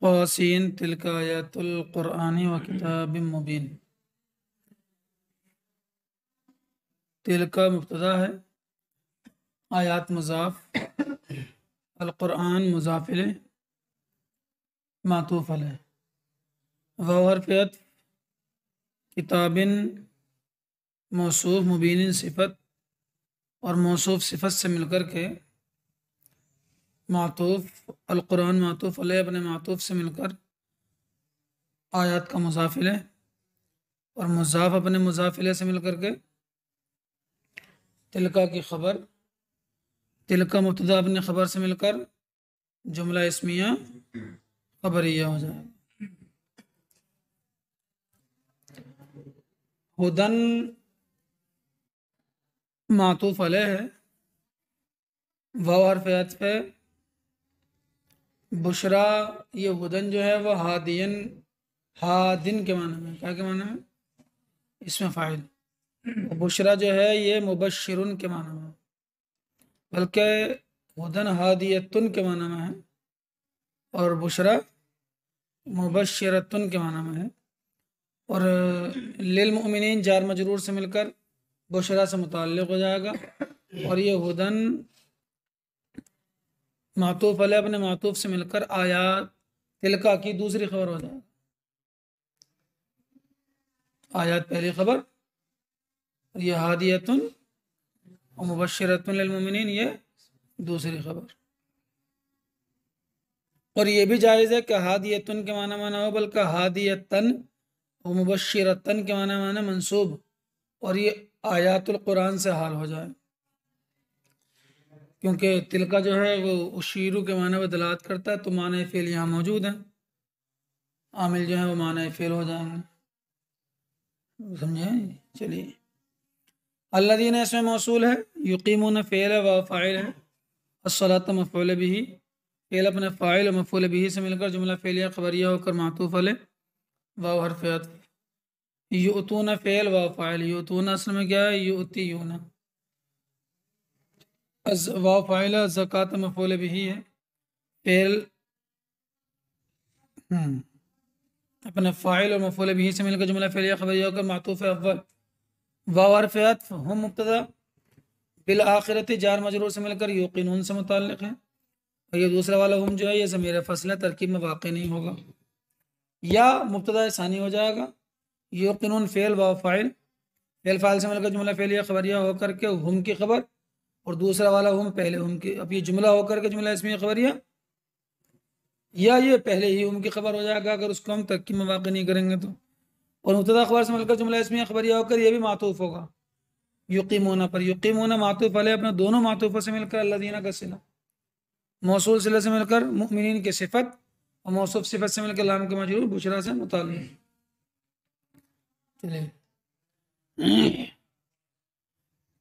क़ासीन तिलका आयातुल क़ुरआनी व किताबिम मुबीन। तिलका मुब्तदा है, आयात मुज़ाफ़, अल क़ुरआन मुज़ाफ़ इलैह मातूफ़ अलैह, वाव हर्फ़ अत्फ़, किताबिन मौसूफ़, मुबीनिन सिफ़त और मौसूफ़ सिफ़त से मिलकर के मातूफ़, अल क़ुरआन मातूफ़ अलैह अपने मातूफ़ से मिलकर आयात का मुज़ाफ़ इलैह और मुज़ाफ़ अपने मुज़ाफ़ इलैह से मिलकर के तिलका की खबर, तिलका मुब्तदा अपने खबर से मिलकर जुमला इस्मिया खबरिया हो जाएगा। हुदन मातूफ़ अलैह है, वाव हर्फ़ अत्फ़ है, बुशरा ये हुदन जो है वह हादियन हादिन के माने में, क्या के माने में, इसमें फ़ाइल। बुशरा जो है ये मुबश्शिरुन के माने में, बल्कि हुदन हादियतुन के माने में है और बुशरा मुबश्शिरतुन के माने में है। और लिल मुमिनीन जार मजरूर से मिलकर बुशरा से मुताल्लिक़ हो जाएगा और ये हुदन मातूफ़ अलैह अपने मातूफ़ से मिलकर आयात तिलका की दूसरी खबर हो जाएगा। आयात पहली खबर और ये हादियतुन और मुबश्शिरतुन लिल मुमिनीन ये दूसरी खबर। और ये भी जायज़ है कि हादियतुन के माना माना हो, बल्कि हादियतन और मुबश्शिरतन के माना मंसूब और ये आयातुल कुरान से हाल हो जाए, क्योंकि तिलका जो है वो उशीरू के माने में दलालत करता है, तो माने फ़ेल यहाँ मौजूद है, आमिल जो है वो माने फ़ेल हो जाएंगे, समझे। चलिए, अल्लज़ीना इसमें मौसूल है, युक़ीमून फ़ेल व फ़ाइल है, अस्सलात मफ़ऊल बिही फ़ेल अपने फ़ाइल और मफ़ऊल बिही से मिलकर जुमला फ़ेलिया खबरिया होकर मातूफ़ अलैह, वाव हर्फ़ अत्फ़, युअतून फ़ेल व फ़ाइल, युअतून असल में क्या है, युअतीयून, वाव फ़ाइल ज़कात मफ़ऊल बिही है, फ़ेल अपने फ़ाइल और मफ़ऊल बिही से मिलकर जुमला फ़ेलिया खबरिया होकर मातूफ़ अव्वल, वाव हर्फ़ अत्फ़, हुम मुब्तदा, बिल आखिरती जार मजरूर से मिलकर युक़िनून से मुताल्लिक़ है और ये दूसरा वाला हुम जो है ये ज़मीर फ़स्ल है, तरकीब में वाक़ नहीं होगा, या मुब्तदा सानी हो जाएगा, युक़िनून फ़ेल वाव फ़ाइल, फ़ेल फ़ाइल से मिलकर जुमला फ़ेलिया खबरिया होकर के हुम की खबर और दूसरा वाला हुम पहले हुम की, अब ये जुमला होकर के जुमला इसमें खबरिया या ये पहले ही हुम की खबर हो जाएगा अगर उसको हम तरकीब में वाक़ नहीं करेंगे तो। और मुब्तदा खबर से मिलकर जुमला इसमें खबरिया होकर ये भी मातूफ़ होगा युक़ीमूना पर, युक़ीमूना मातूफ़ अलैह अपने दोनों मातूफ़ों से मिलकर अल्लज़ीना का सिला, मौसूल सिला से मिलकर मुमिनीन की सिफत और मौसूफ सिफत से मिलकर लाम के मजरूर बुशरा से मुताल्लिक़। चलिए,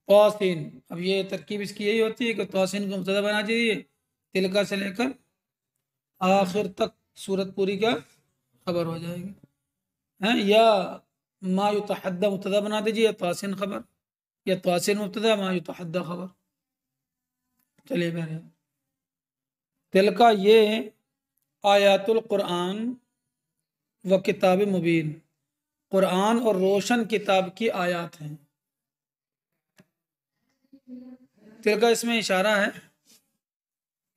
तौसीन, अब ये तरकीब इसकी यही होती है कि तौसीन को मुब्तदा बना दीजिए, तिलका से लेकर आखिर तक सूरत पूरी का खबर हो जाएगी हैं, या मा युतहद्दा मुब्तदा बना दीजिए तौसीन खबर, या तौसीन मुब्तदा मा युतहद्दा खबर। चलिए मेरे तिलका ये आयातुल कुरान व किताब मुबीन, कुरान और रोशन किताब की आयात हैं। तिलका इसमें इशारा है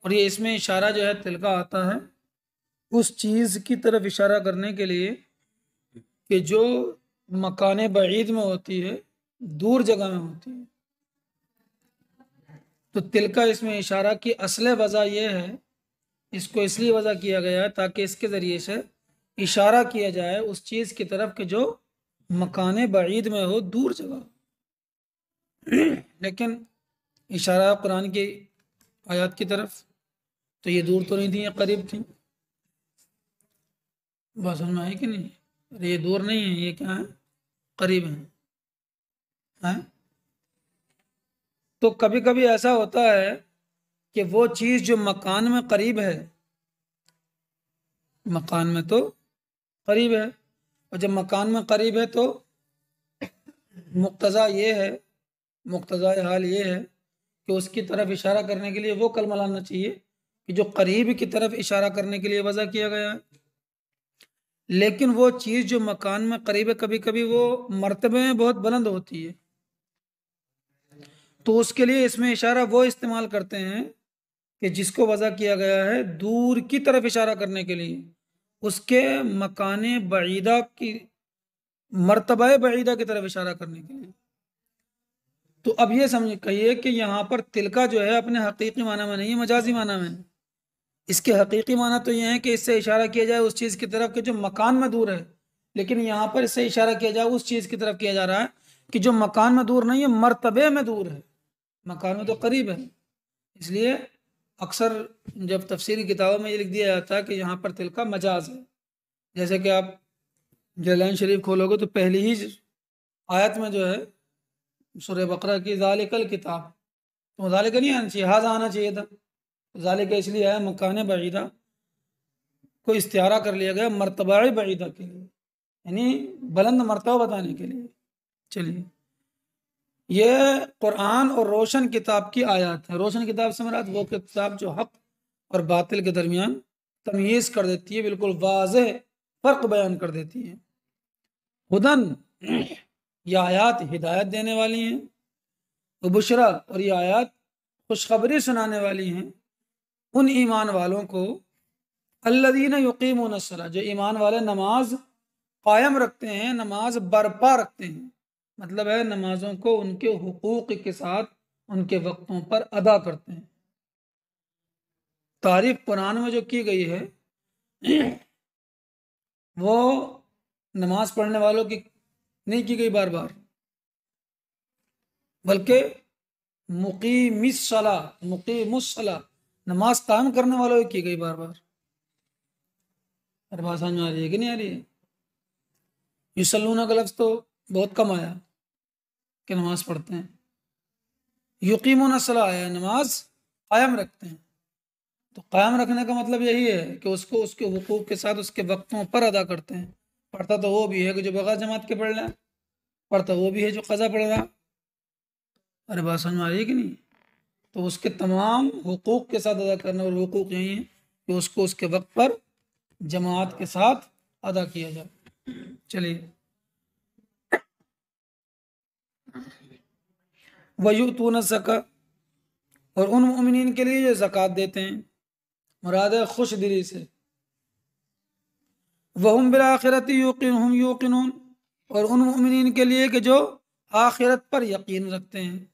और ये इसमें इशारा जो है तिलका आता है उस चीज़ की तरफ इशारा करने के लिए कि जो मकान बईद में होती है, दूर जगह में होती है। तो तिलका इसमें इशारा की असल वजह यह है, इसको इसलिए वजह किया गया है ताकि इसके ज़रिए से इशारा किया जाए उस चीज़ की तरफ कि जो मकान बईद में हो, दूर जगह। लेकिन इशारा कुरान की आयत की तरफ, तो ये दूर तो नहीं थी, ये करीब थी। बात समझ में आई कि नहीं? अरे ये दूर नहीं है, ये क्या है, करीब है। तो कभी कभी ऐसा होता है कि वो चीज़ जो मकान में करीब है, मकान में तो करीब है, और जब मकान में करीब है तो मुक्तज़ा ये है, मुक्तज़ा हाल ये है कि उसकी तरफ इशारा करने के लिए वो कलमा लाना चाहिए कि जो करीब की तरफ इशारा करने के लिए वजह किया गया है, लेकिन वो चीज जो मकान में करीब है कभी कभी वो मर्तबे में बहुत बुलंद होती है, तो उसके लिए इसमें इशारा वो इस्तेमाल करते हैं कि जिसको वजह किया गया है दूर की तरफ इशारा करने के लिए, उसके मकाने बईदा की मर्तबा बईदा की तरफ इशारा करने के लिए। तो अब ये समझ कहिए कि यहाँ पर तिलका जो है अपने हकीकी माना में नहीं है, मजाजी माना में है। इसके हकीकी माना तो ये है कि इससे इशारा किया जाए उस चीज़ की तरफ कि जो मकान में दूर है, लेकिन यहाँ पर इससे इशारा किया जाए उस चीज़ की तरफ किया जा रहा है कि जो मकान में दूर नहीं है, मर्तबे में दूर है, मकान में तो करीब है। इसलिए अक्सर जब तफसीरी किताबों में ये लिख दिया जाता है कि यहाँ पर तिलका मजाज है। जैसे कि आप जलान शरीफ खोलोगे तो पहली ही आयत में जो है सूरह बकरा की ज़ालिकल किताब, तो ज़ालिका नहीं आना चाहिए, हाज़ा आना चाहिए था। ज़ालिका इसलिए आया मकान बईदा को इस्तिआरा कर लिया गया मर्तबा बईदा के लिए, यानी बुलंद मर्तबा बताने के लिए। चलिए, ये कुरान और रोशन किताब की आयत है। रोशन किताब से मुराद वो किताब जो हक और बातिल के दरमियान तमीज़ कर देती है, बिल्कुल वाज़ेह फ़र्क बयान कर देती है। हुदन, ये आयत हिदायत देने वाली हैं। बुशरा, और ये आयत खुशखबरी सुनाने वाली हैं उन ईमान वालों को अल्लज़ीना युक़ीमून अस्सलाह, जो ईमान वाले नमाज कायम रखते हैं, नमाज बरपा रखते हैं, मतलब है नमाजों को उनके हुकूक के साथ उनके वक्तों पर अदा करते हैं। तारीफ कुरान में जो की गई है वो नमाज पढ़ने वालों की नहीं की गई बार बार, बल्कि मुकीमुस्सला नमाज कायम करने वालों की की गई बार बार। अरे बात समझ में आ रही है कि नहीं आ रही है? युसल्लूना का लफ्ज़ तो बहुत कम आया कि नमाज पढ़ते हैं, युकीमुन सला आया नमाज कायम रखते हैं। तो कायम रखने का मतलब यही है कि उसको उसके हुकूक के साथ उसके वक्तों पर अदा करते हैं। पढ़ता तो वो भी है कि जो बगैर जमात के पढ़ रहा है, पढ़ता वो भी है जो कज़ा पढ़ रहा। अरे बात समझ में आ रही है कि नहीं? तो उसके तमाम हुकूक के साथ अदा करना, और हुकूक यही है कि उसको उसके वक्त पर जमात के साथ अदा किया जाए। चलिए, वयूतून ज़का, और उन मोमिनीन के लिए जो ज़कात देते हैं, मुराद है खुश दिली से। वहुम बिल आखिरती यूकिनून, और उन मोमिनीन के लिए कि जो आखिरत पर यकीन रखते हैं।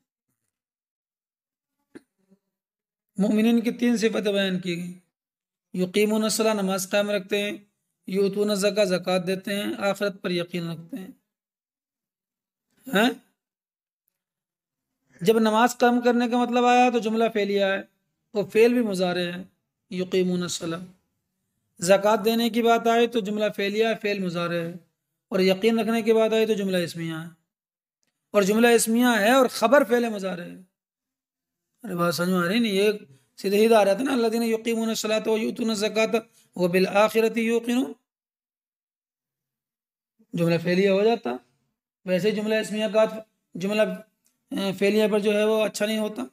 मोमिनीन की 3 सिफतें बयान की गई, युकीमून अस्सलाह नमाज कायम रखते हैं, यूतून ज़का ज़कात देते हैं, आखिरत पर यकीन रखते हैं। हैं? जब नमाज कायम करने का मतलब आया तो जुमला फेलिया है, वो फेल भी मुजारे है, युकीमून अस्सलाह। ज़कात देने की बात आए तो जुमला फेलिया, फेल मुजारे है, और यकीन रखने की बात आए तो जुमला इस्मिया है, और जुमला इस्मिया है और खबर फेल मुजारे है। अरे बात समझ में आ रही नहीं? ये सीधे ही आ रहा था ना, अल्लज़ीना युकीमून अस्सलात व यूतून ज़कात व बिल आखिरती यूकिनून, जुमला फेलिया हो जाता। वैसे ही जुमला इस्मिया का जुमला फेलिया पर जो है वो अच्छा नहीं होता,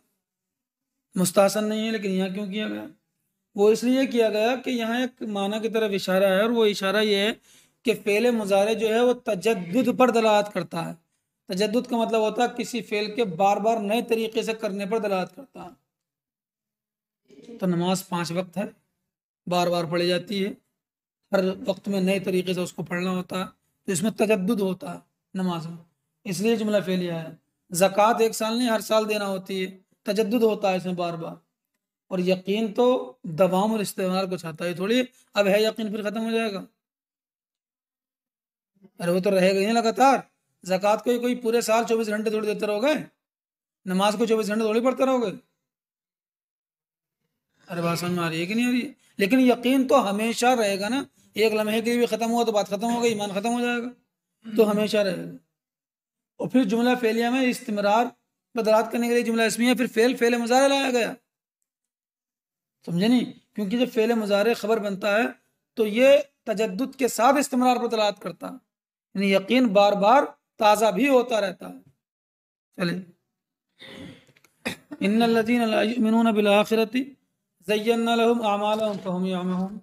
मुस्तहसन नहीं है, लेकिन यहाँ क्यों किया गया? वो इसलिए किया गया कि यहाँ एक माना की तरफ इशारा है, और वो इशारा ये है कि फेल मुजारे जो है वो तजद्दुद पर दलालत करता है। तजद्दुद का मतलब होता है किसी फेल के बार बार नए तरीके से करने पर दलालत करता है। तो नमाज 5 वक्त है, बार बार पढ़ी जाती है, हर वक्त में नए तरीके से उसको पढ़ना होता है, तो इसमें तजद्दुद होता है नमाज में, इसलिए जुमला फेलिया है। ज़कात 1 साल नहीं, हर साल देना होती है, तजद्दुद होता है इसमें बार बार। और यकीन तो दवाम और इस्तेमाल को चाहता है, थोड़ी अब है यकीन फिर खत्म हो जाएगा। अरे वो तो रहेगा ही लगातार। ज़कात को कोई पूरे साल 24 घंटे थोड़ी देते रहोगे, नमाज को 24 घंटे थोड़ी पढ़ते रहोगे। अरे बात समझ में आ रही है कि नहीं आ रही है? लेकिन यकीन तो हमेशा रहेगा ना, एक लम्हे के लिए भी खत्म हुआ तो बात खत्म हो गई, ईमान खत्म हो जाएगा, तो हमेशा रहेगा। और फिर जुमला फेलिया में इस्तिमरार बदलात करने के लिए जुमला इसमें फिर फेल मुजारे लाया गया, समझे नहीं? क्योंकि जब फेल मुजारे खबर बनता है तो ये तजद्दुद के साथ इस्तिमरार पर दलालत करता है, यानी यकीन बार बार ताज़ा भी होता रहता है। चले, इन्नल्लज़ीना ला युमिनूना बिल आखिरती ज़य्यन्ना लहुम अमालहुम फहुम यअमहून।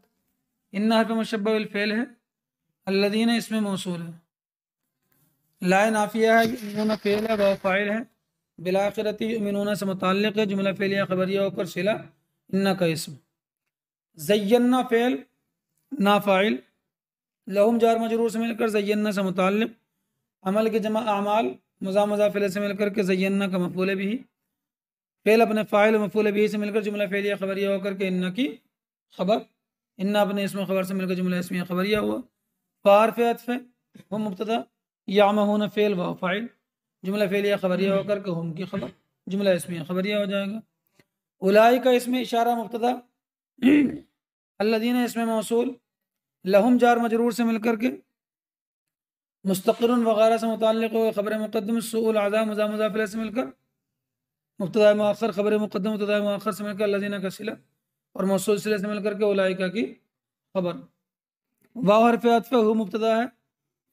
इन्ना हर्फ मुशब्बह बिल फ़िल है, अल्लज़ीना इसमें मौसूल है, ला नाफिया है, युमिनूना फ़िल है, व फ़ाइल है, बिल आखिरति युमिनूना से मुताल्लिक़ है, जुमला फ़िलिया ख़बरिया होकर सिला इन्ना का इसम। ज़य्यन्ना फ़िल ना फ़ाइल, लहुम जार मजरूर से मिलकर ज़य्यन्ना से मुताल्लिक़, अमल के जमा अमाल मुज़ाफ़िल से मिलकर के ज़य्यन्ना का मफ़ूल बिही, फ़िल अपने फ़ाइल मफ़ूल बिही से मिलकर जुमला फ़िलिया ख़बरिया होकर के इन्ना की खबर, इन्ना अपने इसमें खबर से मिलकर जुमला इसमिया ख़बरिया हुआ। फ़ारफ़ अत्फ़ हम मुब्तदा, यामहून फ़िल व फ़ाइल, जुमला फ़िलिया ख़बरिया होकर के हम की खबर, जुमला इसमिया ख़बरिया हो जाएगा। उलाइका इसमें इशारा मुब्तदा, अल्लज़ीना इसमें मौसूल, लहुम जार मजरूर से मिलकर के मुस्तक़िरुन वगैरह से मुताल्लिक़ हो, ख़बर मुक़द्दम सुउल अज़ाब मुज़ाफ़िल से मिलकर मुब्तदा मुअख्खर, ख़बर मुक़द्दम मुब्तदा मुअख्खर से मिलकर अल्लज़ीना का सिला और मौसूल सिले से मिलकर के उलाइका की खबर। वाव हर्फ़ अत्फ़ हु मुब्तदा है,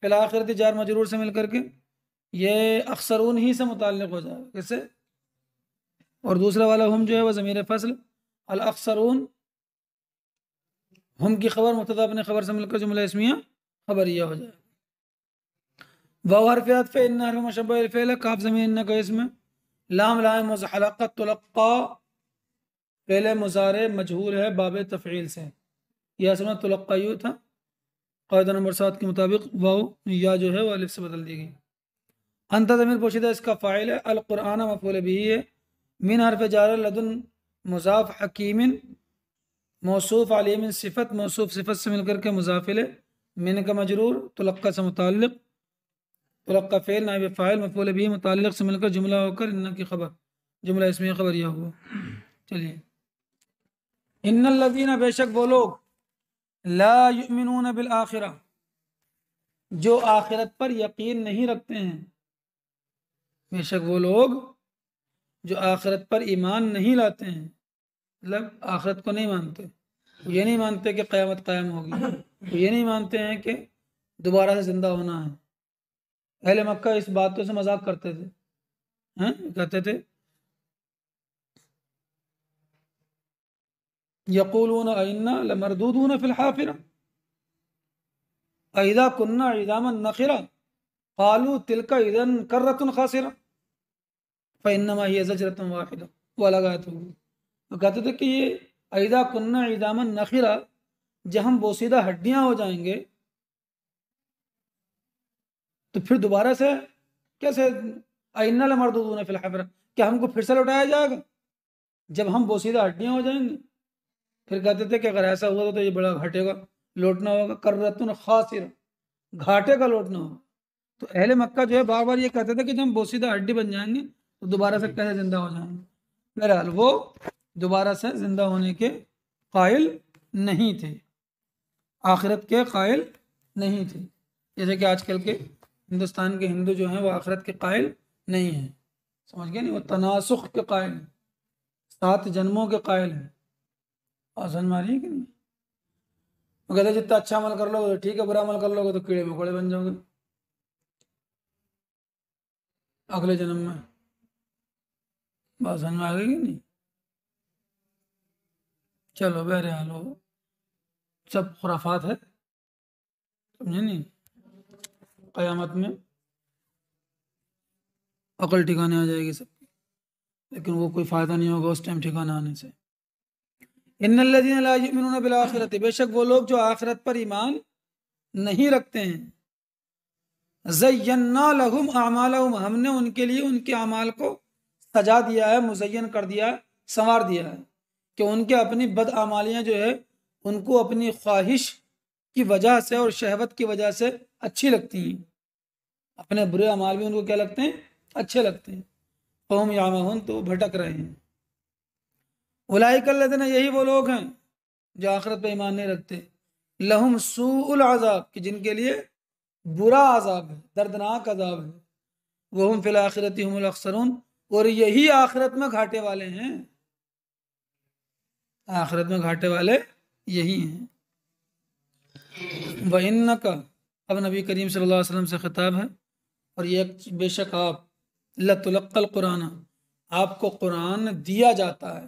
फिल आखिरति जार मजरूर से मिलकर के ये अक्सरून ही से मुताल्लिक़ हो जाएगा, किससे? और दूसरा वाला हम जो है वह ज़मीर फ़स्ल, अल अक्सरून हम की खबर मुब्तदा अपने खबर से मिलकर जुमला इसमिया खबरिया हो जाएगा। वाव हर्फ़ अत्फ़ इन्ना हर्फ़ मुशब्बह बिल फ़िल, काफ ज़मीर इन्ना का इसम, लाम लाम मुज़हलक़ा तुलक़्क़ा फ़िल मुज़ारे मजहूल है बाब तफ़ईल से, यह असमा तुलक़्क़ा यूँ था, क़ाइदा नंबर 7 के मुताबिक वाव या जो है वह अलिफ से बदल दी गई। अंत ज़मीर पोशीदा इसका फ़ाइल है, अल क़ुरआन मफ़ऊल बिही है, मिन हर्फ़ जार लदुन मुज़ाफ़ हकीमिन मौसूफ़ अलीमिन सिफ़त मौसूफ़ सिफ़त से मिलकर के मुज़ाफ़िल, मिन का मजरूर, तुलक़्क़ा से मुताल्लिक़, तुलक़्क़ा फ़िल नाइब फ़ाइल मफ़ऊल बिही मुताल्लिक़ से मिलकर जुमला होकर इन्ना की खबर, जुमला इसमिया ख़बरिया हुआ। चलिए, इन्नल्लज़ीना बेशक वो लोग, ला युमिनून बिल आखिरा जो आखिरत पर यकीन नहीं रखते हैं, बेशक वो लोग जो आखिरत पर ईमान नहीं लाते हैं, मतलब आखिरत को नहीं मानते, ये नहीं मानते कि क़यामत कायम होगी, ये नहीं मानते हैं कि दोबारा से जिंदा होना है। अहले मक्का इस बातों से मजाक करते थे, हैं कहते थे यक़ूलून अइन्ना लमरदूदून फिल हाफ़िरा अइज़ा कुन्ना इज़ामन नख़िरा क़ालू तिल्का इज़न कर्रतुन ख़ासिरा फ़इन्नमा हिय ज़जरतुन वाहिदा वो अलग आयत होगी। तो कहते थे कि ये अइज़ा कुन्ना इज़ामन नख़िरा, जब हम बोसीदा हड्डियां हो जाएंगे तो फिर दोबारा से कैसे, अइन्ना लमरदूदून फिल हाफ़िरा, क्या हमको फिर से लौटाया जाएगा जब हम बोसीदा हड्डियां हो जाएंगे? फिर कहते थे कि अगर ऐसा हुआ तो ये बड़ा घाटेगा लौटना होगा, कर्रतुन ख़ासिरा, घाटे का लौटना होगा। तो अहले मक्का जो है बार बार ये कहते थे कि जब हम बोसीदा हड्डी बन जाएंगे तो दोबारा से कैसे जिंदा हो जाएंगे। बहरहाल वो दोबारा से जिंदा होने के कायल नहीं थे, आखिरत के कायल नहीं थे, जैसे कि आजकल के हिंदुस्तान के हिंदू जो हैं वो आखिरत के कायल नहीं हैं, समझ गए नहीं, वो तनासुख के कायल हैं, 7 जन्मों के कायल हैं। और समझ मारिए कि नहीं, वो कहते जितना अच्छा अमल कर लोगे तो ठीक है, बुरा अमल कर लोगे तो कीड़े मकोड़े बन जाओगे अगले जन्म में। बात समझ में आ गई कि नहीं? चलो बहरहाल हो सब खुराफात है, समझे नहीं, क़यामत में अकल ठिकाने आ जाएगी सबकी, लेकिन वो कोई फ़ायदा नहीं होगा उस टाइम ठिकाना आने से। इन्नल्लज़ीना ला युमिनूना बिल आखिरति, बेशक वो लोग जो आखिरत पर ईमान नहीं रखते हैं, ज़य्यन्ना लहुम अमालहुम, हमने उनके लिए उनके अमाल को सजा दिया है, मुज़य्यन कर दिया है, संवार दिया है, कि उनके अपनी बदआमालियाँ जो है उनको अपनी ख्वाहिश की वजह से और शहवत की वजह से अच्छी लगती हैं, अपने बुरे अमाल भी उनको क्या लगते हैं, अच्छे लगते हैं। क़ौम यामहून, तो भटक रहे हैं। उलाइकल्लज़ीना, यही वो लोग हैं जो आखिरत पे ईमान नहीं रखते, लहुम सूउल अज़ाब, कि जिनके लिए बुरा अज़ाब है, दर्दनाक अज़ाब है, वहुम फिल आखिरति हुमुल अख़सरून, और यही आखिरत में घाटे वाले हैं, आखिरत में घाटे वाले यही हैं। व इन्नका, अब नबी करीम सल्लल्लाहु अलैहि वसल्लम से खिताब है, और ये बेशक आप लतुलक्कल कुरान, आपको कुरान दिया जाता है,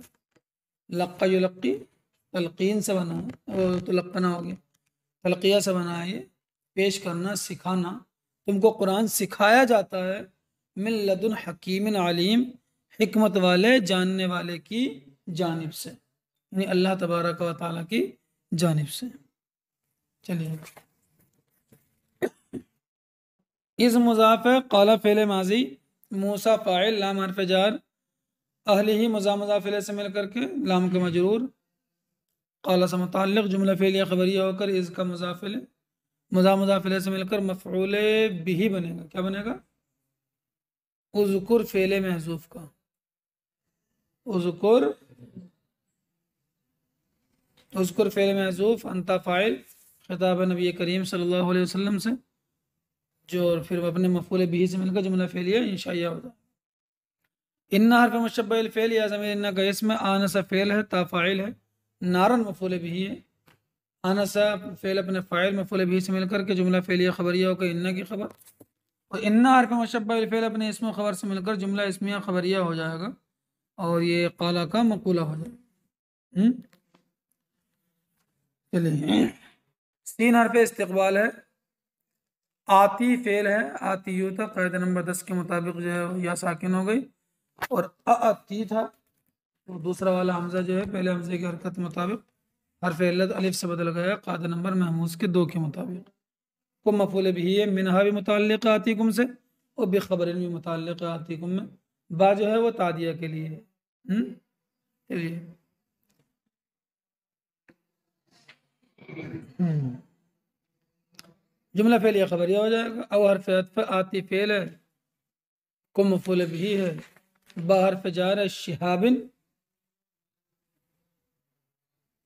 लक्का युलक्की तलकीन से बना है, वो तुलक्कना हो गया, तलकिया से बना है। ये पेश करना, सिखाना। तुमको कुरान सिखाया जाता है मिन लदुन हकीमिन अलीम, हिकमत वाले जानने वाले की जानिब से, यानी अल्लाह तबारक व तआला की जानिब से। चलिए, इस मुजाफ है काला फेले माजी, मूसा फ़ाइल, लाम हरफ जार, अहली ही मुजाफ इलैह से मिल करके लाम के मजरूर, काला से मुताल्लिक़, जुमला फ़ेलिया ख़बरिया होकर इसका मुजाफिल मुजाफ इलैह से मिलकर मफ़ऊल बिही बनेगा। क्या बनेगा? उज़कुर फ़ेले महज़ूफ़ का, उज़कुर उज़कुर फ़ेले महज़ूफ़, अंता फ़ाइल, खिताब नबी करीम सल्लल्लाहु अलैहि वसल्लम से, जो फिर अपने मफ़ऊल बिही से मिलकर जुमला फ़ेलिया इंशाअल्लाह होता। इन्ना हरफ मुशब्बह फ़ेल या ज़मीर इन्ना का इसम, आनसा फ़ेल है, ता फ़ाइल है, नारन मफ़ऊल बिही है। आनसा फ़ेल अपने फ़ाइल मफ़ऊल बिही से मिलकर के जुमला फ़ेलिया ख़बरिया होकर इन्ना की ख़बर, और इन्ना हरफ मुशब्बह फ़ेल अपने इसम ख़बर से मिलकर जुमला इसमिया ख़बरिया हो जाएगा, और ये क़ाला का मक़ूला हो जाएगा। चलिए, सीन हरफ इस्तिक़बाल है, आती फ़ेल है, आती यू था, क़ायदा नंबर 10 के मुताबिक जो है या साकिन हो गई, और अती था तो दूसरा वाला हमज़ा जो है पहले हमज़े की हरकत मुताबिक हरफ इल्लत अलिफ से बदल गया, क़ायदा नंबर महमूज़ के 2 के मुताबिक। कुम मफ़ऊल बिही है, मिनहा भी मुतअल्लिक़ आतीकुम से, और बेखबरिन भी मुतअल्लिक़ आतीकुम में, बा जो है वो तादिया के लिए है। चलिए, जुमला फ़ेल या ख़बरिया हो जाएगा। अव हरफ अत्फ़, आती फ़ेल है, कुम मफ़ऊल बिही है, बा हरफ जार है, शिहाबिन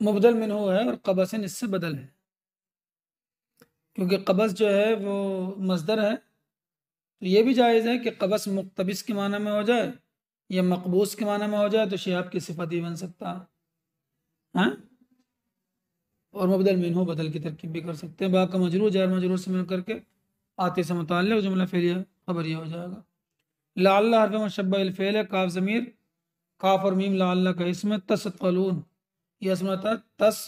मुबदल मिन्हु है, और क़बसिन इससे बदल है, क्योंकि क़बस जो है वो मस्दर है, तो ये भी जायज़ है कि क़बस मुक़तबिस के माना में हो जाए या मक़बूस के माना में हो जाए, तो शिहाब की सिफ़त भी बन सकता है, हाँ? और मुबदल मिन्हु बदल की तरकीब भी कर सकते हैं। बाका मजरूर जार मजरूर से मिल करके आते से मुताल्लिक़ जुमला फ़ेलिया ख़बरिया हो जाएगा। लअल्ला हरफ मुशब्बह बिल फ़ेल है, काफ ज़मीर, काफ और मीम लअल्ला का इसम, तसक़लून यह इसम था, तस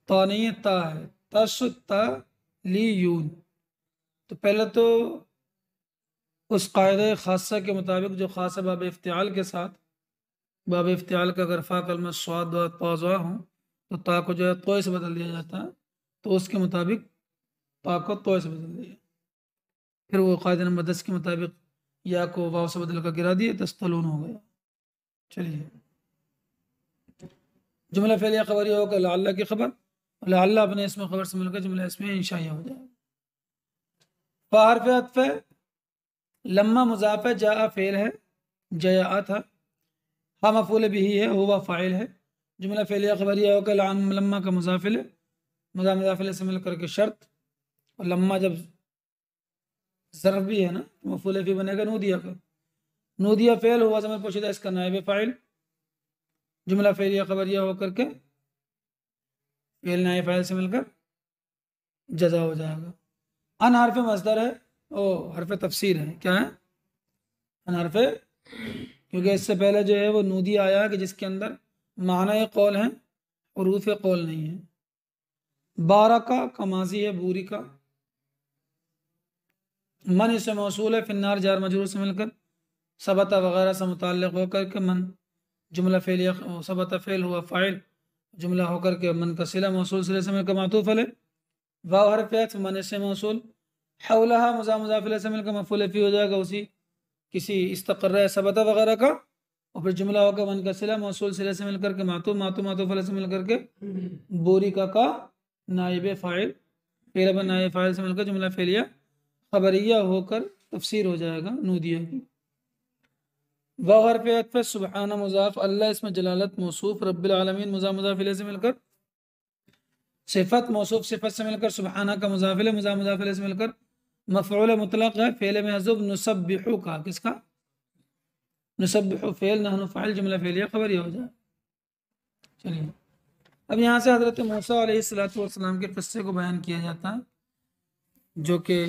ता नहीं है, ता है, तस ता ली यून। तो पहले तो उस कायदे ख़ासा के मुताबिक जो ख़ासा बाब इफ्तिआल के साथ, बाब इफ्तिआल का अगर फ़ा कलमा स्वाद ताज़ा हो तो ता को जो है तो से बदल दिया जाता है, तो उसके मुताबिक ता को तो से बदल दिया, फिर वो कायदे नंबर 10 के मुताबिक या को वाव से बदल कर गिरा दिए, तस्तलून हो गया। चलिए, जुमला फ़ेलिया ख़बरिया होकर लअल्ला की ख़बर, लअल्ला अपने इसमें ख़बर से मिलकर जुमला इसमें इंशाइया हो जाएगा। फ़ा हरफ अत्फ़ है, लम्मा मुज़ाफ़ है, जा फ़ेल है, जया था, हा मफ़ऊल बिही है, हुवा फ़ाइल है, जुमला फ़ेलिया ख़बरिया होकर लम्मा का मुज़ाफ़िल है, मुज़ाफ़िल से मिलकर के शर्त, और लम्मा जब ज़र्फ़ भी है ना तो मफ़ऊल फ़ी बनेगा नूदिया का, नूदिया फ़ेल हुआ ज़मीर पोशीदा इसका नायब फ़ाइल, जुमला फ़ेलिया ख़बरिया होकर के फ़ेल नायब फ़ाइल से मिलकर जज़ा हो जाएगा। अन हरफ मस्दर है, ओ हरफ तफसीर है, क्या है? अन हरफ, क्योंकि इससे पहले जो है वो नूदी आया कि जिसके अंदर माना कौल है और रूफ कौल नहीं है। बारका का माजी है, बूरी का, मन इससे मौसूल है, फिन्नार जार मजरूर से मिलकर सबता वगैरह से मुताल्लिक़ होकर के मन, जुमला फ़ेलिया सबता फ़ेल हुआ फ़ाइल, जुमला होकर के मन का सिला मौसूल सिले से मिलकर मातूफ़ है, वाव हरफ अत्फ़, मन से मौसूल, हौलहा मुज़ाफ़िल से मिलकर मफ़ऊल फ़ी हो जाएगा उसी किसी इस्तक़र्र सबता वगैरह का, और फिर जुमला होकर मन का सिला मौसूल सिले से मिलकर के मातूफ़ से मिलकर के बोरी का नाइब फ़ाइल, फ़ेल बन नाइब फ़ाइल से मिलकर जुमला फ़ेलिया ख़बरिया होकर तफसीर हो जाएगा नूदिया की। वाव हरफ अत्फ़, सुब्हाना मुज़ाफ़, अल्लाह इसमें जलालत मौसूफ़, रब्बिल आलमीन मुज़ाफ़ इलैह से मिलकर सिफ़त मौसूफ़, सिफ़त से मिलकर सुब्हाना का मुज़ाफ़ इलैह से मिलकर मफ़ऊल मुतलक़ है, फ़ेल महज़ूफ़ नुसब्बिहु का, किसका? नुसब्बिहु फ़ेल, नहनु फ़ाइल, जुमला फ़ेलिया ख़बरिया हो जाए। चलिए, अब यहाँ से हज़रत मूसा अलैहिस्सलातु वस्सलाम के क़िस्से को बयान किया जाता है, जो कि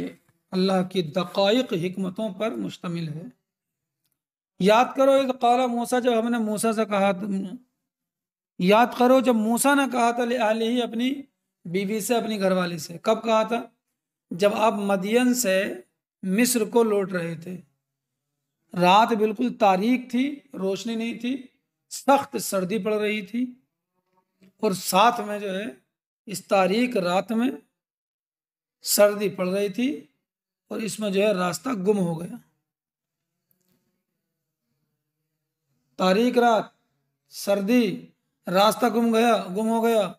अल्लाह की दक़ाइक़ हिकमतों पर मुश्तमिल है। याद करो इस काला मूसा, जब हमने मूसा से कहा याद करो जब मूसा ने कहा था ले ही अपनी बीवी से, अपनी घरवाली से। कब कहा था? जब आप मदियन से मिस्र को लौट रहे थे। रात बिल्कुल तारीक थी, रोशनी नहीं थी, सख्त सर्दी पड़ रही थी, और साथ में जो है इस तारीक रात में सर्दी पड़ रही थी, और इसमें जो है रास्ता गुम हो गया। तारीक रात, सर्दी, रास्ता गुम हो गया।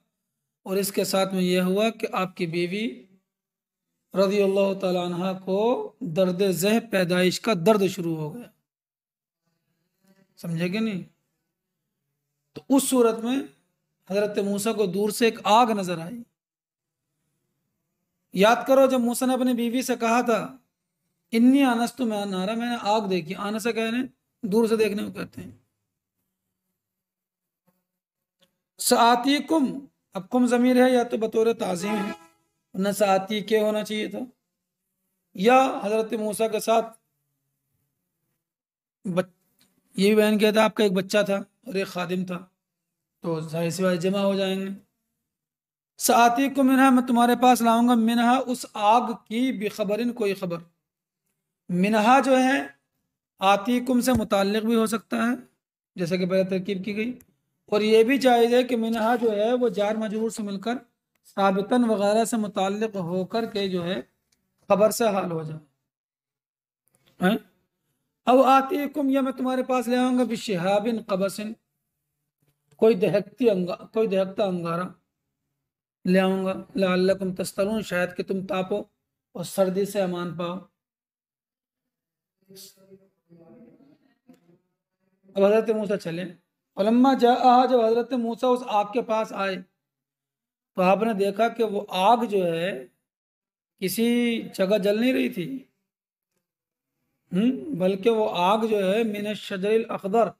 और इसके साथ में यह हुआ कि आपकी बीवी रज़ी अल्लाह तआला अन्हा को दर्द ज़ह पैदाइश का दर्द शुरू हो गया। समझे कि नहीं? तो उस सूरत में हजरत मूसा को दूर से एक आग नजर आई। याद करो जब मूसा ने अपनी बीवी से कहा था इन्नी आनस्तु मैं नारा, मैंने आग देखी। आनस से कहने दूर से देखने को कहते हैं। साती कुम, अब कुम जमीर है या तो बतौर ताजीम है, न साती के होना चाहिए था। या हजरत मूसा के साथ ये भी बयान किया था आपका एक बच्चा था और एक खादिम था, तो जाहिर सी बात जमा हो जाएंगे। साती को मिनहा, मैं तुम्हारे पास लाऊंगा, मिनहा उस आग की बेखबरिन कोई खबर। मिनहा जो है आतीकुम से मुताल्लिक भी हो सकता है जैसे कि पहले तरकीब की गई, और ये भी जायज़ है कि मिनहा जो है वो जार मजरूर से मिलकर साबितन वगैरह से मुताल्लिक होकर के जो है खबर से हाल हो जाए। हैं? अब आतीकुम, या मैं तुम्हारे पास ले आऊंगा बिशिहाबिन कबसिन, कोई दहकता अंगारा ले आऊंगा, लअल्लकुम तस्तरून, शायद कि तुम तापो और सर्दी से अमान पाओ। अब हजरत मूसा चले। फलम्मा जाअहा, जब हजरत मूसा उस आग के पास आए तो आपने देखा कि वो आग जो है किसी जगह जल नहीं रही थी, बल्कि वो आग जो है मिन शजरिल अखदर,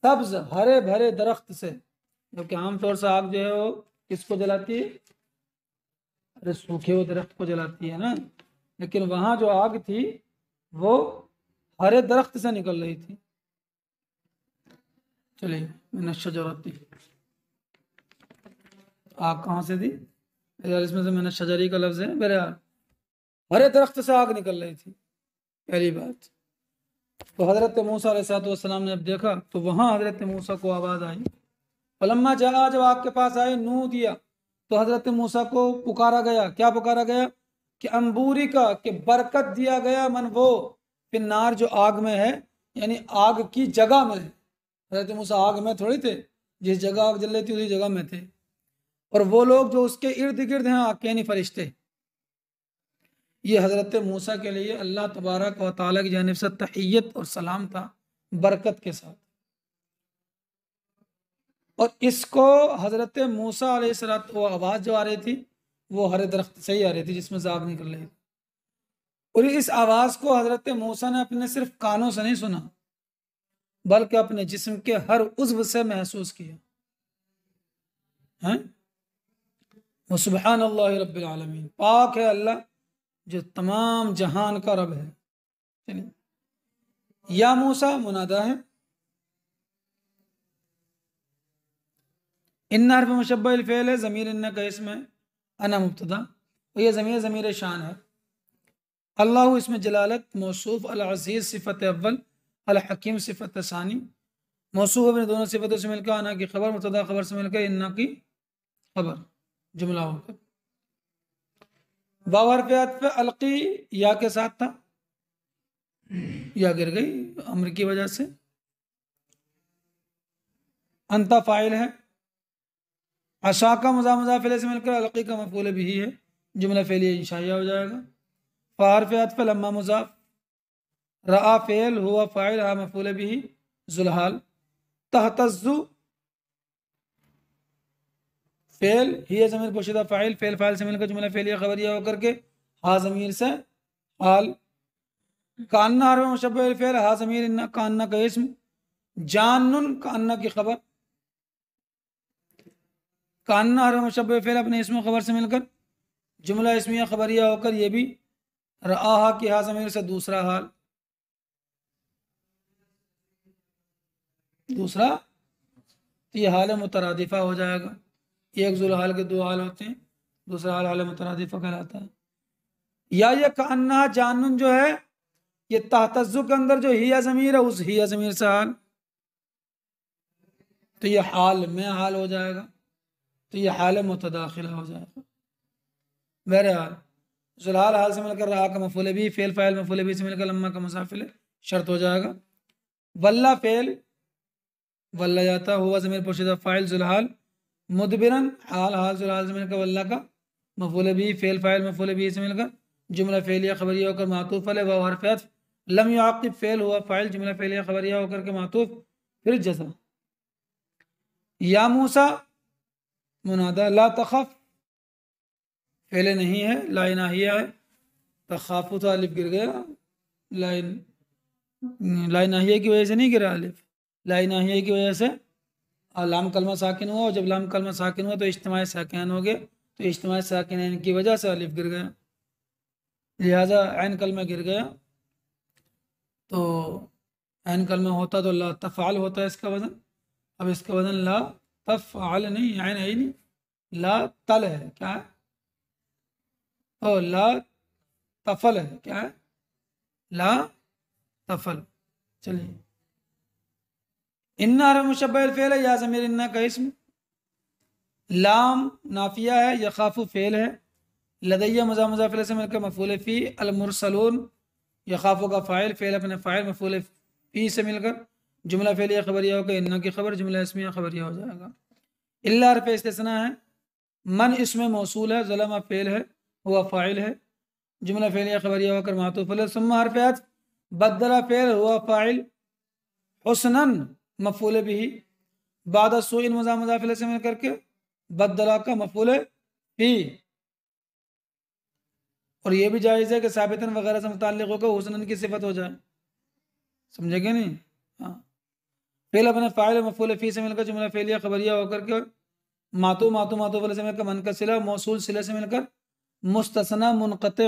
सब्ज हरे भरे दरख्त से। क्योंकि आमतौर से आग जो है वो किसको जलाती है? अरे सूखे हुए दरख्त को जलाती है ना, लेकिन वहां जो आग थी वो हरे दरख्त से निकल रही थी। चलिए, मिन शजरती, आग कहाँ से थी यार? इसमें से मैंने शजरी का लफ्ज है मेरे यार, हरे दरख्त से आग निकल रही थी, पहली बात। तो हजरत मूसा अलैहिस्सलाम ने जब देखा तो वहां हजरत मूसा को आवाज आई। फलम्मा जहा, जब आग के पास आए, नू दिया, तो हजरत मूसा को पुकारा गया। क्या पुकारा गया? कि अंबूरी का, कि बरकत दिया गया मन वो फिर नार, जो आग में है, यानी आग की जगह में है। हजरत मूसा आग में थोड़ी थे, जिस जगह आग जल रही थी उसी जगह में थे, और वो लोग जो उसके इर्द गिर्द हैं आग के, यानी फरिश्ते। ये हजरत मूसा के लिए अल्लाह तबारक व तआला की जानिब से तहियत और सलाम था, बरकत के साथ। और इसको हजरत मूसा अलैहिस्सलाम, वो आवाज जो आ रही थी वो हरे दरख्त से ही आ रही थी जिसमें से आग निकल रही थी। और इस आवाज को हजरत मूसा ने अपने सिर्फ कानों से नहीं सुना, बल्कि अपने जिस्म के हर उज्व से महसूस किया है। वो सुबहान अल्लाह रब्बिल आलमीन, पाक है अल्लाह जो तमाम जहान का रब है। चलिए, या मूसा मुनादा है, इन्ना हर्फ मुशब्बह फ़ेल है, ज़मीर इन्ना का इसम है, अना मुब्तदा, और ये ज़मीर ज़मीर शान है। अल्लाह इसमें जलालत, मौसूफ अल अज़ीज़ सिफ़त अव्वल, अल हकीम सिफ़त सानी, मौसूफ अपने दोनों सिफ़तों से मिलकर, अना की खबर, मुब्तदा खबर से मिलकर इन्ना की खबर, जुमला होकर। वाव हर्फ अत्फ़ अलकी या के साथ था, या गिर गई अम्र की वजह से। अंता फ़ाइल है, अशा का मुज़ाफ़ से मिलकर अलकी का मफ़ूल भी है, जुमला फ़ेलिया इंशाइया हो जाएगा। फ़ारफ़ अत्फ़ लम्मा मुज़ाफ़, रआ फ़ेल, हुआ फ़ाइल, हा मफ़ूल भी, ज़ुलहाल। तहतज़्ज़ु फ़ेल, ही ज़मीर पोशीदा फ़ाइल, फ़ेल फ़ाइल से मिलकर जुमला फ़ेलिया ख़बरिया होकर के हा ज़मीर से हाल। कान्ना हर्फ मुशब्बह फ़ेल, हा ज़मीर इन्ना, कान्ना का इस्म, जाननुन कान्ना की खबर। कान्ना हर्फ मुशब्बह फ़ेल अपने इसम खबर से मिलकर जुमला इसमिया खबरिया होकर ये भी रआहा की हा ज़मीर से दूसरा हाल। दूसरा तो ये हाल मुतरादिफा हो जाएगा। एक जुलहाल के दो हाल होते हैं, दूसरा हाल मुतरादिफा कहलाता है। या ये कान्ना जानून जो है ये तहतज़्ज़ु के अंदर जो हिया ज़मीर है उस हिया ज़मीर से हाल, तो ये हाल में हाल हो जाएगा, तो ये हाल मुतदाखिला हो जाएगा। बहरहाल जुलहाल हाल से मिलकर रहा का मफूल भी, फेल फाइल मफूल भी से मिलकर लम्मा का मुसाफिल शर्त हो जाएगा। वल्ला फेल वल्ला जाता हुआ ज़मीर पोशीदा फाइल जुलहाल, मुदबिरन हाल हाल जुलहाल से मिलकर वल्ला का मफूल भी, फेल फाइल मफूल भी से मिलकर जुमला फेलिया खबरिया होकर मातूफ अले व हरफ अत्फ, लम युआक़िब फेल हुआ फाइल जुमला फेलिया खबरिया होकर के मातूफ फिर जज़ा। या मूसा मुनादा, ला तखफ फेले नहीं है, ला इनाहिया है, तखाफु तो अलिफ गिर गया, ला इनाहिया की वजह से नहीं गिरा अलिफ, ला इनाहिया की वजह से लाम कलमा साकिन हुआ, और जब लाम कलमा साकिन हुआ तो इज्तिमाई साकिन हो गए, तो इज्तिमाई साकिन की वजह से अलिफ गिर गया, लिहाजा ऐन कलमा गिर गया। तो ऐन कलमा होता तो ला तफ़ाल होता है इसका वजन, अब इसका वजन ला तफ़ाल नहीं, ऐन है ही नहीं, ला तल है, क्या है, ओ ला तफल है, क्या है, ला तफल। चलिए, इन्ना हरफ मुशब्बह फेल है, या ज़मीर इन्ना का इसम, लाम नाफिया है, यखाफु फेल है, लदैया मुज़ाफ़िल से मिलकर मफूल फ़ी, अल मुरसलून यखाफु का फ़ाइल, फेल अपने फ़ाइल मफूल फ़ी से मिलकर जुमला फेलिया खबरिया होकर इन्ना की खबर जुमला इसमिया खबरिया हो जाएगा। इल्ला हरफ इस्तिस्ना है, मन इसमें मौसूल है, ज़लमा फेल है, हुआ फ़ाइल है, जुमला फेलिया खबरिया होकर मातूफ़ है, सुम्मा हरफ अत्फ़, बदला फेल हुआ फ़ाइल, हुस्नन मफूल बिही, बाद सुइन मुज़ाफ़िल से मिलकर के बदला का मफूल फी, और ये भी जायज़ है कि साबितन वगैरह से मुताल्लिक़ होकर हुस्नन की सिफत हो जाए, समझेंगे नहीं। हाँ, फेल अपने फ़ाइल मफूल फ़ी से मिलकर जुमला फेलिया खबरिया होकर के मातू मातू मातू से मिलकर मन का सिला मौसूल सिले से मिलकर मुस्तसना मुनक़ति,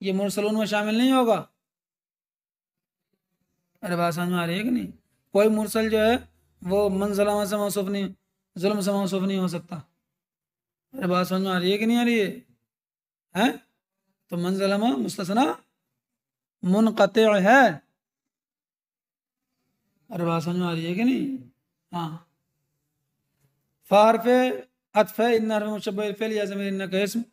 ये मुरसलून में शामिल नहीं होगा। अरे बात समझ में आ रही है कि नहीं, कोई मुरसल जो है वो मंज़लमा से मौसूफ नहीं, जुल्म से मौसूफ नहीं हो सकता। अरे बात समझ में आ रही है कि नहीं आ रही है? तो मंज़लमा मुस्तसना मुनक़ति है। अरे बात समझ में आ रही है कि नहीं? हाँ, फ़ारफ़ अत्फ़ इन्ना हरफ़ मुशब्बह फ़ेल या ज़मीर इन्ना का इस्म,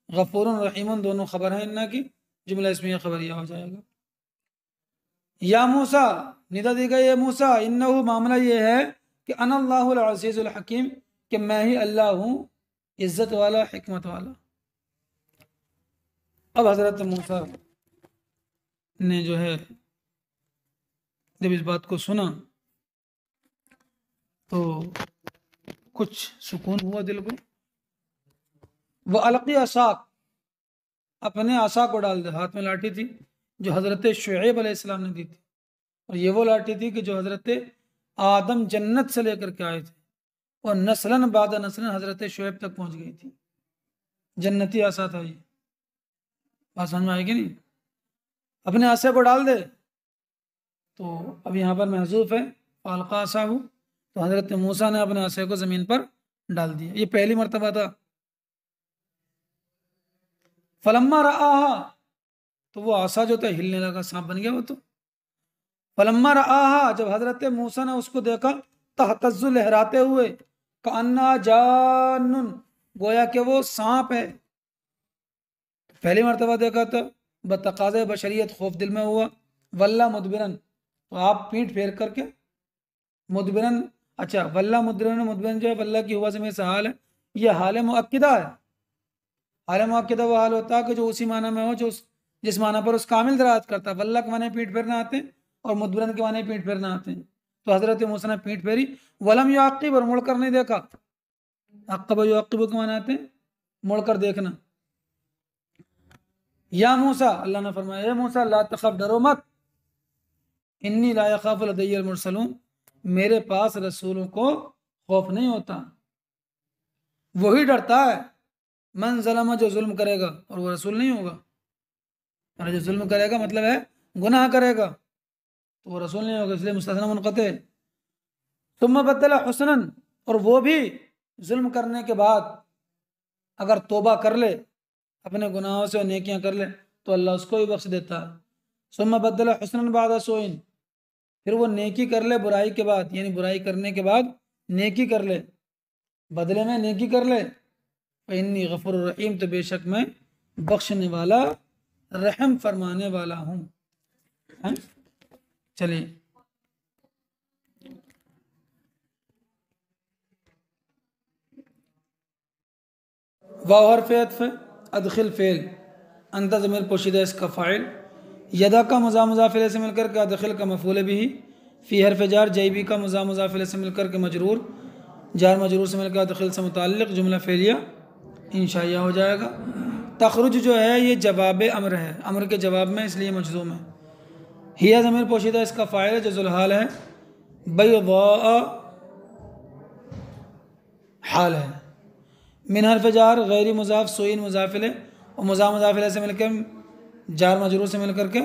गफ़ूरुन रहीमुन दोनों खबर है इन्ना की, जुमला इसमिया खबरिया हो जाएगा। या मूसा निदा दी गई, मूसा इन्नहु मामला ये है कि अनल्लाहुल अज़ीज़ुल हकीम, कि मैं ही अल्लाह हूँ इज़्ज़त वाला हिकमत वाला। अब हज़रत मूसा ने जो है जब इस बात को सुना तो कुछ सुकून हुआ दिल को। वह अलक़ी असाक, अपने आसा को डाल दे, हाथ में लाठी थी जो हज़रत शुएब अलैहिस्सलाम ने दी थी, और ये वो लाठी थी कि जो हज़रत आदम जन्नत से लेकर के आए थे और नस्लन बाद नस्लन हज़रत शुएब तक पहुंच गई थी, जन्नती आसा था ये। बात समझ में आएगी नहीं? अपने आसे को डाल दे, तो अब यहाँ पर महजूफ है फालका आसाहु, तो हज़रत मूसा ने अपने आसे को ज़मीन पर डाल दिया, ये पहली मरतबा था। फलम्मा रआहा, तो वो आसा जो था हिलने लगा, सांप बन गया वो तो। फलम्मा रआहा, जब हज़रत मूसा ने उसको देखा, तहतज़्ज़ु लहराते हुए, कान्ना जानुन, गोया कि वो सांप है। पहली मरतबा देखा तो बतकाज़े बशरियत खौफ दिल में हुआ। वल्ला मुदबिरन, तो आप पीठ फेर करके मुदबिरन, अच्छा वल्ला मुदबिरन, मुदबिरन जो है वल्ला की हुआ ज़मीर से हाल है, ये हाल मुअक्किदा है। हाल मुअक्किदा वो हाल होता है कि जो उसी माना में हो जो जिस माना पर उस कामिल दराज करता है। वल्ला के माने पीठ फेरना आते हैं और मुदबिरन के माने पीठ फेरना आते हैं। तो हज़रत मूसा ने पीठ फेरी, वलम युअक्किब, और मुड़कर नहीं देखा। अक्ब युअक्किबु के माने आते हैं मुड़कर देखना। या मूसा, अल्लाह ने फरमाया, ए मूसा ला तखफ, डरो मत, इन्नी ला यखाफु लदय्यल मुरसलून, मेरे पास रसूलों को खौफ नहीं होता, वही डरता है मन ज़लम, जो जुल्म करेगा, और वो रसूल नहीं होगा। और जो जुल्म करेगा मतलब है गुनाह करेगा, तो वो रसूल नहीं होगा, इसलिए मुस्तसना मुनक़ते। तुम बदला हुस्नन, और वो भी जुल्म करने के बाद अगर तौबा कर ले अपने गुनाहों से और नेकियां कर ले तो अल्लाह उसको भी बख्श देता है। सुम्मा बदला हुस्नन बाद सोइन, फिर वो नेकी कर ले बुराई के बाद, यानी बुराई करने के बाद नेकी कर ले, बदले में नेकी कर ले, इन्नी गफुर रहीम, तो बेशक मैं बख्शने वाला रहम फरमाने वाला हूँ। चलिए वाहर फ़ेत अदखिल फ़ेल अंत ज़मीर पोशीदा इसका फ़ाइल, यदा का मुज़ाफ़िले से मिलकर के अदखिल का मफ़ूल भी, फ़ी हरफ जार जैबी का मुज़ाफ़िले से मिलकर के मजरूर, जार मजरूर से मिलकर अदखिल से मुताल्लिक़ जुमला फ़ेलिया इंशाइया हो जाएगा। तखरुज जो है ये जवाब अम्र है, अम्र के जवाब में, इसलिए मजज़ूम है। हिया ज़मीर पोशीदा इसका फ़ाइल है जो ज़ुलहाल है, बैदा हाल है। मिन हरफ जार गैरी मुज़ाफ़ सोइन मुज़ाफ़िले, और मुज़ाफ़िले से मिलकर जार मजरूर से मिलकर के,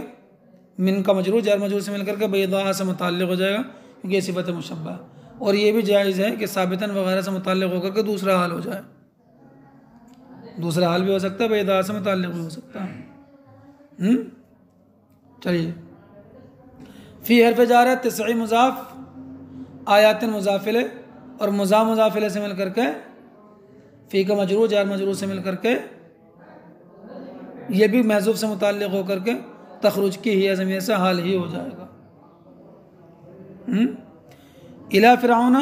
मिन का मजरूर जार मजरूर से मिलकर के बैदा से मुताल्लिक़ हो जाएगा क्योंकि ये सिफ़त मुशब्बा है। और ये भी जायज़ है कि साबितन वगैरह से मुताल्लिक़ होकर के दूसरा हाल हो जाए, दूसरा हाल भी हो सकता है, बैदा से मुताल्लिक़ भी हो सकता है। चलिए फ़ी हरफ जार है तिस्ई मुज़ाफ़ आयातिन मुज़ाफ़िले, और मुज़ाफ़िले से मिलकर के फ़ी का मजरूर जार मजरूर से मिलकर के ये भी महज़ूफ़ से मुताल्लिक़ होकर के तखरुज की हिया ज़मीर से हाल ही हो जाएगा। इला फ़िरऔना,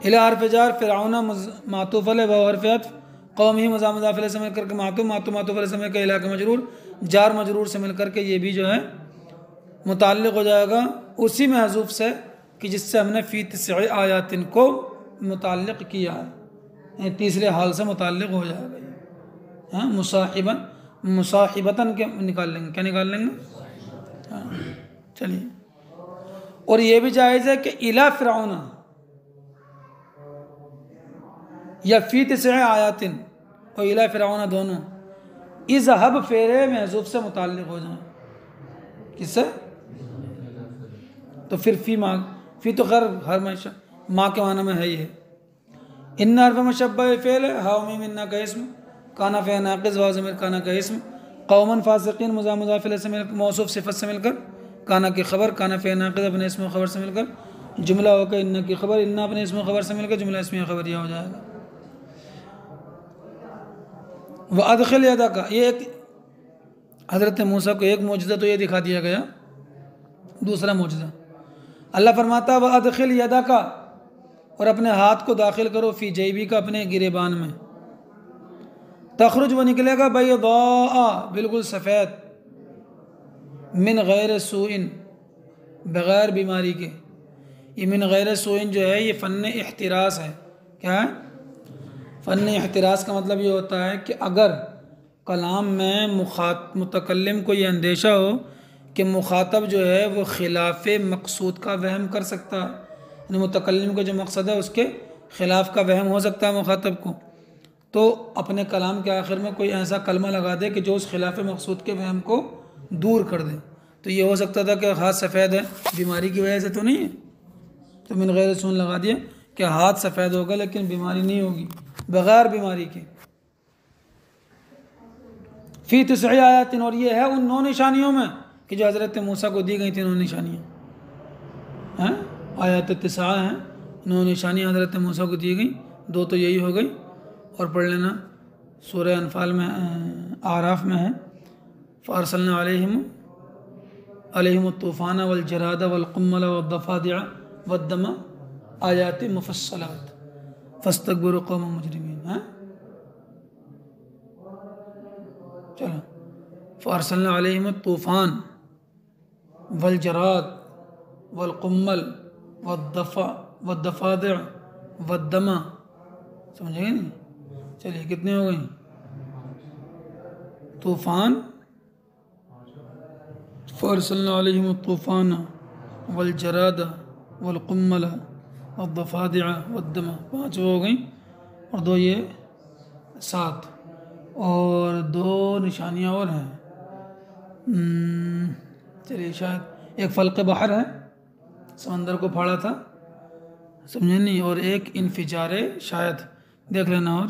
इला हरफ जार फ़िरऔना मातूफ़ अलैह व हरफ अत्फ़, कौम ही मुज़ाफ़िले से मिलकर के मातूफ़ से मिलकर इला का मजरूर जार मजरूर से मिलकर के ये भी जो है मुताल्लिक़ हो जाएगा उसी महज़ूफ़ से कि जिससे हमने फ़ी तिस्ई आयातिन को मुताल्लिक़ किया है, तीसरे हाल से मुताल्लिक़ हो जाएगा। हाँ, मुसाहिबतन के निकाल लेंगे, क्या निकाल लेंगे? हाँ चलिए, और ये भी जायज़ है कि इला फ़िरऔना या फ़ी तिस्ई आयातिन और इला फ़िरऔना दोनों इज़हब फेरे महज़ूफ़ से मुताल्लिक़ हो जाए, किससे? तो फिर फ़ी तो खैर हर माँ के माना में है ये। इन्ना हरफ मुशब्बह फ़ेल है, हा मीम इन्ना का इस्म, काना फ़े नाक़िज़ वा ज़मीर काना का इस्म, कौमन फ़ासिक़ीन मुज़ाफ़िले से मिलकर मौसूफ़ सिफ़त से मिलकर, काना की ख़बर, काना फ़े नाक़िज़ अपने इस्म ख़बर से मिलकर जुमला होकर इन्ना की ख़बर, इन्ना अपने इस्म ख़बर से मिलकर जुमला इस्मिया ख़बरिया हो जाएगा। वह अदखिल यदा का, ये एक हज़रत मूसा को एक मौजज़ा तो ये दिखा दिया गया। दूसरा मौजज़ा अल्लाह फरमाता वह अदखिल यदा का, और अपने हाथ को दाखिल करो फ़ी जैबी का, अपने गिरेबान में, तखरुज वो निकलेगा बैदा बिल्कुल सफ़ेद, मिन गैर सूइन बग़ैर बीमारी के। ये मिन गैर सूइन जो है ये फ़न इख्तिरास है। क्या है? फ़न इख्तिरास का मतलब ये होता है कि अगर कलाम में मुतकल्लिम को ये अंदेशा हो कि मुखातब जो है वो खिलाफ मकसूद का वहम कर सकता है, यानी मुतकल्लिम को जो मकसद है उसके ख़िलाफ़ का वहम हो सकता है मुखातब को, तो अपने कलाम के आखिर में कोई ऐसा कलमा लगा दे कि जो उस खिलाफ मकसूद के वहम को दूर कर दे। तो ये हो सकता था कि हाथ सफ़ेद है, बीमारी की वजह से तो नहीं है, तो मिन गैर सूइन लगा दिया कि हाथ सफ़ेद होगा लेकिन बीमारी नहीं होगी, बग़ैर बीमारी के। फ़ी तिस्ई आयातिन, और ये है उन 9 निशानियों में कि जो हज़रत मूसा को दी गई थी 9 निशानियाँ हैं, आयात तिस्आ हैं, 9 निशानियाँ हज़रत मूसा को दी गई, 2 तो यही हो गई। और पढ़ लेना सूरह अनफाल में, आराफ में है, फ़अरसलना अलैहिम तूफ़ान वल जराद वल कुम्मल वद्दफ़ादिअ वद्दम आयात मुफ़स्सलात फ़स्तकबरू कौम मुजरिमीन। हैं चलो, फ़अरसलना अलैहिम तूफ़ान वल जराद वल कुम्मल वद्दफ़ादिअ वद्दम, समझेंगे नहीं? चलिए कितने हो गई? तूफ़ान, फ़अरसलना अलैहिम तूफ़ान वल जराद वल कुम्मल वद्दफ़ादिअ वद्दम, 5 हो गई, और 2 ये 7, और 2 निशानियाँ और हैं। चलिए शायद एक फ़ल्क़ बहर है समंदर को फाड़ा था, समझे नहीं, और एक इनफिजारे शायद देख लेना, और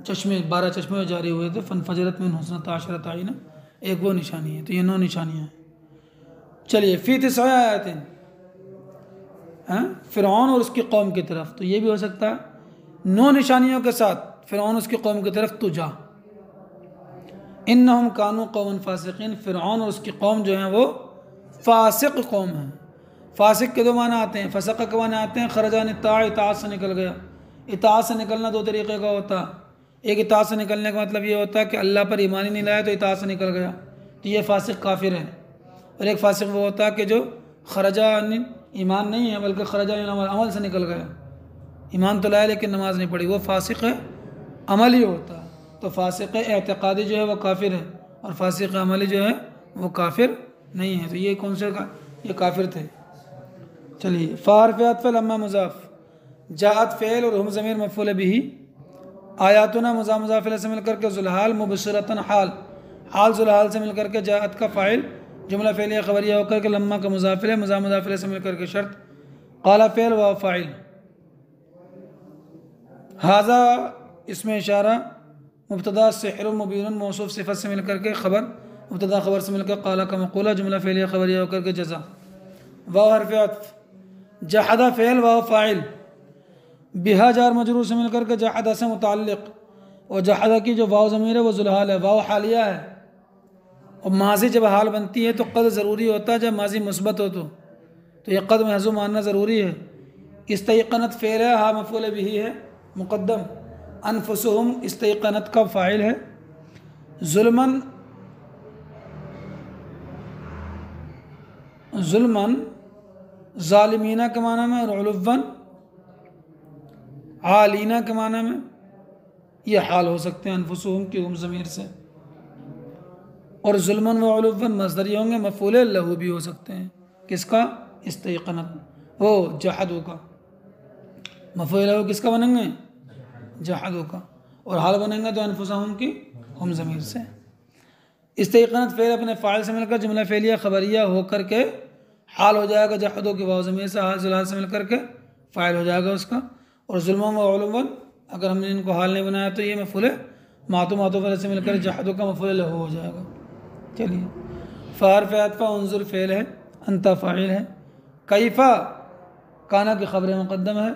चश्मे 12 चश्मे जारी हुए थे, फनफजरत मिन हुस्नता अशरत आइना, एक वो निशानी है। तो ये 9 निशानियाँ हैं। चलिए फी तिस्आ आयतिन, फ़िरऔन और उसकी कौम की तरफ, तो ये भी हो सकता है 9 निशानियों के साथ फ़िरऔन उसकी कौम की तरफ तू जा। इन्नहुम कानू कौमन फासिकीन, फ़िरऔन और उसकी कौम जो है वो फासिक कौम है। फासिक के 2 माना आते हैं, फसक़ के माना आते हैं खरजान इताअत से निकल गया। इताअत से निकलना 2 तरीक़े का होता है। एक इताअत से निकलने का मतलब ये होता है कि अल्लाह पर ईमान ही नहीं लाया तो इताअत से निकल गया, तो ये फासिक काफिर है। और एक फासिक वो होता है कि जो खरजा ईमान नहीं है बल्कि खरजा अमल से निकल गया, ईमान तो लाया लेकिन नमाज नहीं पढ़ी, वो फासिक अमल ही होता है। तो फासिक एतक़ादी जो है वो काफिर है, और फासिक अमली जो है वो काफिर नहीं है। तो ये कौन से ये काफिर थे। चलिए फ़ारफ़ात फ़लम्मा मुज़ाफ़, जाअत फ़ेल और हम ज़मीर मफ़ूल बिही, आयातुना मुज़ाफ़िल से मिलकर के ज़ुलहाल मुबश्शिरतन हाल, हाल ज़ुलहाल से मिलकर के जाअत का फ़ाइल, जुमला फ़ेलिया ख़बरिया होकर के लम्मा का मुज़ाफ़िल है, मुज़ाफ़िल से मिलकर के शर्त, क़ाला फ़ेल व फ़ाइल, हाज़ा इसमें इशारा, मुब्तदा सिहर मुबीन मौसूफ़ सिफ़त से मिलकर के ख़बर, मुब्तदा ख़बर से मिलकर क़ाला का मक़ूला, जुमला फ़ेलिया ख़बरिया होकर के जज़ा। वाव हर्फ़ अत्फ़, जहदा फ़ेल वाव फ़ाइल, बिहा जार मजरूर से मिलकर के जहदा से मुताल्लिक़, और जहदा की जो वाव ज़मीर है वो ज़ुलहाल है, वाव हालिया है। और माज़ी जब हाल बनती है तो क़द ज़रूरी होता है, जब माज़ी मुस्बत हो तो ये क़द महज़ूफ़ मानना ज़रूरी है। इस्तयक़नत फ़ेल है, हा मफ़ूल बिही है मुक़द्दम, अनफुसुहुम इस्तयक़नत का फ़ाइल है, ज़ुल्मन ज़ुल्मन ज़ालिमीना के माना में, और उलुव्वन आलीना के माना में, ये हाल हो सकते हैं अनफुसुहुम की हुम ज़मीर से। और ज़ुल्मन व उलुव्वन मज़दरी होंगे, मफ़ूल लहू भी हो सकते हैं। किसका? इस्तयक़नत, वो जहदू का। मफ़ूल लहू किसका बनेंगे? जहदू का। और हाल बनेंगे तो अनफुसुहुम की हुम ज़मीर से। इस्तयक़नत फ़ेल अपने फ़ाइल से मिलकर जुमला फ़ेलिया ख़बरिया होकर के हाल हो जाएगा, जहदू की वाव ज़मीर से, हाल ज़ुलहाल से मिलकर के फ़ाइल हो जाएगा उसका। और ज़ुल्मन व उलुव्वन अगर हमने इनको हाल नहीं बनाया तो ये मफ़ूल मातूफ़ से मिलकर जहदू का मफ़ूल लहू हो जाएगा। चलिए फ़ारफ़ अत्फ़ा उन्ज़ुर फ़ेल है, अंता फ़ाइल है, कैफ़ा काना की ख़बर मुक़द्दम है,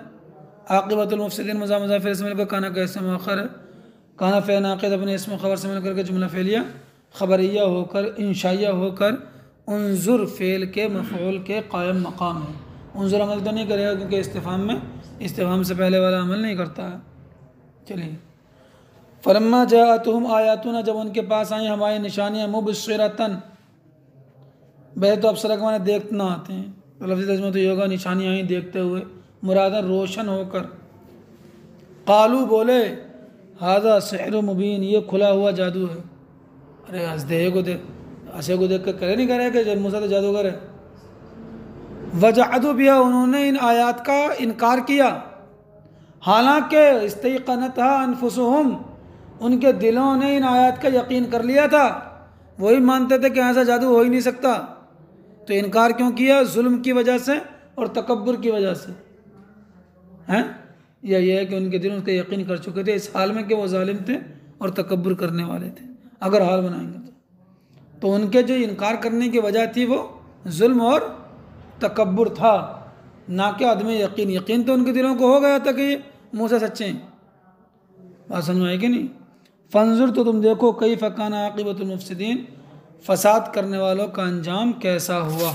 आक़िबतुल मुफ़सिदीन मुज़ाफ़िल से मिलकर काना का इसम मुअख़्ख़र है, काना फ़े नाक़िद अपने इसम ख़बर से मिलकर के जुमला फ़ेलिया ख़बरिया होकर इंशाइया होकर उन्ज़ुर फ़ेल के मफ़ऊल के कायम मकाम है। उन्ज़ुर अमल तो नहीं करेगा क्योंकि इस्तिफ़हाम में इस्तिफ़हाम से पहले वाला अमल नहीं करता है। चलिए फ़लम्मा जाअतहुम आयातुना, जब उनके पास आई हमारी निशानियाँ, मुबश्शिरतन, वैसे तो अबसरा के माने देखना आते हैं, तो लफ्ज़ी तर्जुमा तो ये होगा निशानियाँ आई देखते हुए, मुरादन रोशन होकर। क़ालू बोले, हाज़ा सिहर मुबीन, ये खुला हुआ जादू है। अरे हंसदे को देख कर करे नहीं करे कि जब मूसा तो जादूगर है। वजहदू बिहा, उन्होंने इन आयात का इनकार किया, हालांकि इस्तयक़नतहा अनफुसुहुम, उनके दिलों ने इन आयात का यकीन कर लिया था, वही मानते थे कि ऐसा जादू हो ही नहीं सकता। तो इनकार क्यों किया? जुल्म की वजह से और तकब्बुर की वजह से हैं, या यह है कि उनके दिल उनका यकीन कर चुके थे इस हाल में कि वो जालिम थे और तकब्बुर करने वाले थे। अगर हाल बनाएंगे तो उनके जो इनकार करने की वजह थी वो जुल्म और तकब्बुर था, ना कि आदमी यकीन। यकीन तो उनके दिलों को हो गया था कि मूसा सच्चे हैं। बात समझ में आई कि नहीं? फंजुर, तो तुम देखो, कई फ़काना आक़िबतुल मुफ़सिदीन, फसाद करने वालों का अंजाम कैसा हुआ।